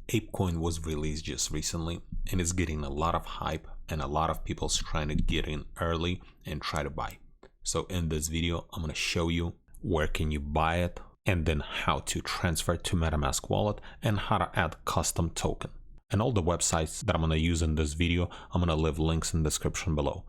ApeCoin was released just recently and it's getting a lot of hype and a lot of people's trying to get in early and try to buy. So in this video, I'm going to show you where can you buy it and then how to transfer it to MetaMask wallet and how to add custom token. And all the websites that I'm going to use in this video, I'm going to leave links in the description below.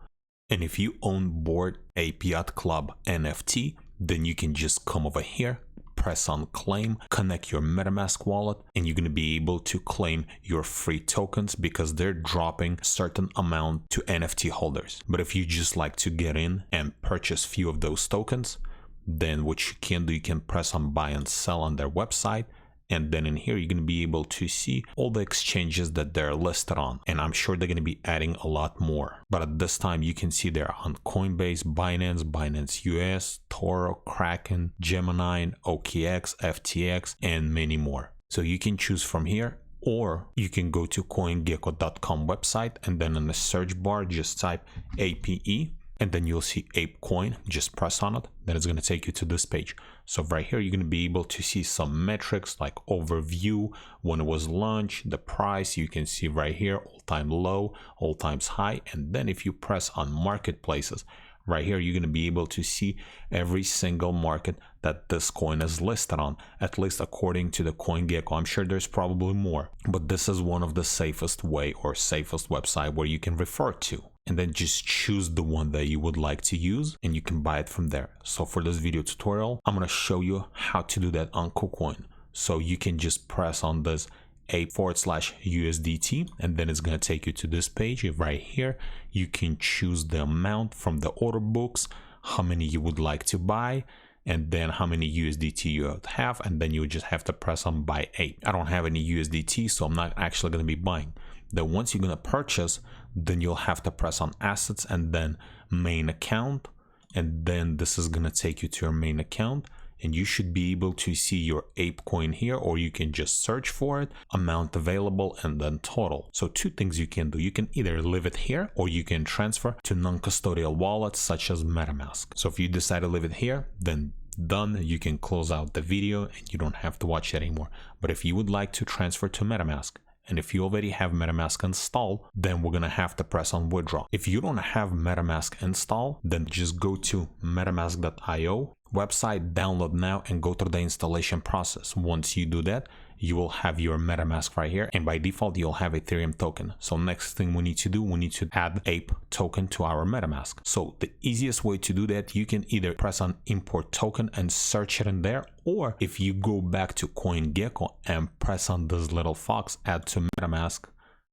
And if you own Bored Ape Yacht Club NFT, then you can just come over here, press on claim, connect your MetaMask wallet, and you're going to be able to claim your free tokens because they're dropping a certain amount to NFT holders. But if you just like to get in and purchase few of those tokens, then what you can do, you can press on buy and sell on their website. And then in here, you're going to be able to see all the exchanges that they're listed on. And I'm sure they're going to be adding a lot more. But at this time, you can see they're on Coinbase, Binance, Binance US, Toro, Kraken, Gemini, OKX, FTX, and many more. So you can choose from here, or you can go to coingecko.com website. And then in the search bar, just type APE. And then you'll see ApeCoin, just press on it, then it's going to take you to this page. So right here, you're going to be able to see some metrics like overview, when it was launched, the price, you can see right here, all-time low, all-time high. And then if you press on marketplaces, right here, you're going to be able to see every single market that this coin is listed on, at least according to the CoinGecko. I'm sure there's probably more, but this is one of the safest way or safest website where you can refer to. And then just choose the one that you would like to use and you can buy it from there. So for this video tutorial, I'm going to show you how to do that on KuCoin. So you can just press on this ape/USDT and then it's going to take you to this page. Right here, you can choose the amount from the order books, how many you would like to buy, and then how many USDT you have, and then you just have to press on buy ape. I don't have any USDT, so I'm not actually going to be buying. Then once you're going to purchase, then you'll have to press on assets and then main account, and then this is going to take you to your main account, and you should be able to see your ApeCoin here, or you can just search for it, amount available, and then total. So two things you can do. You can either leave it here or you can transfer to non-custodial wallets such as MetaMask. So if you decide to leave it here, then done, you can close out the video and you don't have to watch it anymore. But if you would like to transfer to MetaMask, and if you already have MetaMask installed, then we're going to have to press on withdraw. If you don't have MetaMask installed, then just go to metamask.io website, download now, and go through the installation process. Once you do that, you will have your MetaMask right here, and by default you'll have Ethereum token. So next thing we need to do, we need to add ape token to our MetaMask. So the easiest way to do that, you can either press on import token and search it in there, or if you go back to CoinGecko and press on this little fox, add to MetaMask,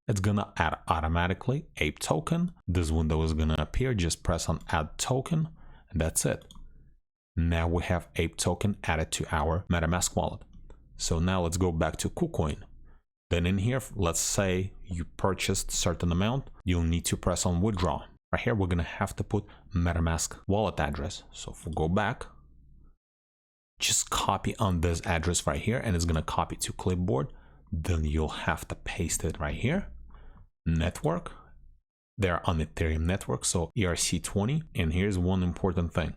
it's gonna add automatically ape token. This window is gonna appear, just press on add token, and that's it. Now we have ape token added to our MetaMask wallet. So now let's go back to KuCoin. Then in here, let's say you purchased a certain amount, you'll need to press on withdraw. Right here, we're gonna have to put MetaMask wallet address. So if we go back, just copy on this address right here, and it's gonna copy to clipboard. Then you'll have to paste it right here. Network, they're on Ethereum network, so ERC20. And here's one important thing.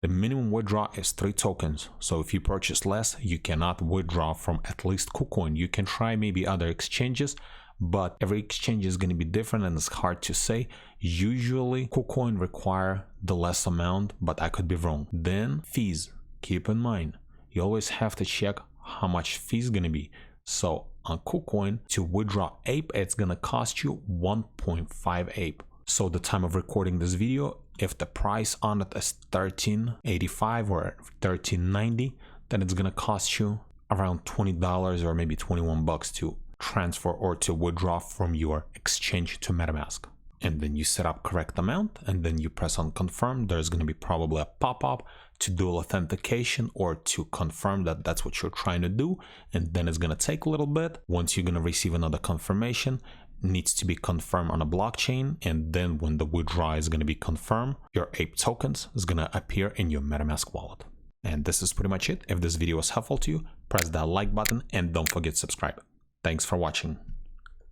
The minimum withdraw is 3 tokens. So if you purchase less, you cannot withdraw from at least KuCoin. You can try maybe other exchanges, but every exchange is going to be different and it's hard to say. Usually KuCoin require the less amount, but I could be wrong. Then fees, keep in mind, you always have to check how much fees going to be. So on KuCoin, to withdraw ape, it's going to cost you 1.5 ape. So the time of recording this video, if the price on it is $13.85 or $13.90, then it's gonna cost you around $20 or maybe 21 bucks to transfer or to withdraw from your exchange to MetaMask. And then you set up correct amount and then you press on confirm. There's gonna be probably a pop-up to dual authentication or to confirm that that's what you're trying to do. And then it's gonna take a little bit. Once you're gonna receive another confirmation, needs to be confirmed on a blockchain, and then when the withdrawal is going to be confirmed, your ape tokens is going to appear in your MetaMask wallet. And this is pretty much it. If this video was helpful to you, press that like button and don't forget to subscribe. Thanks for watching.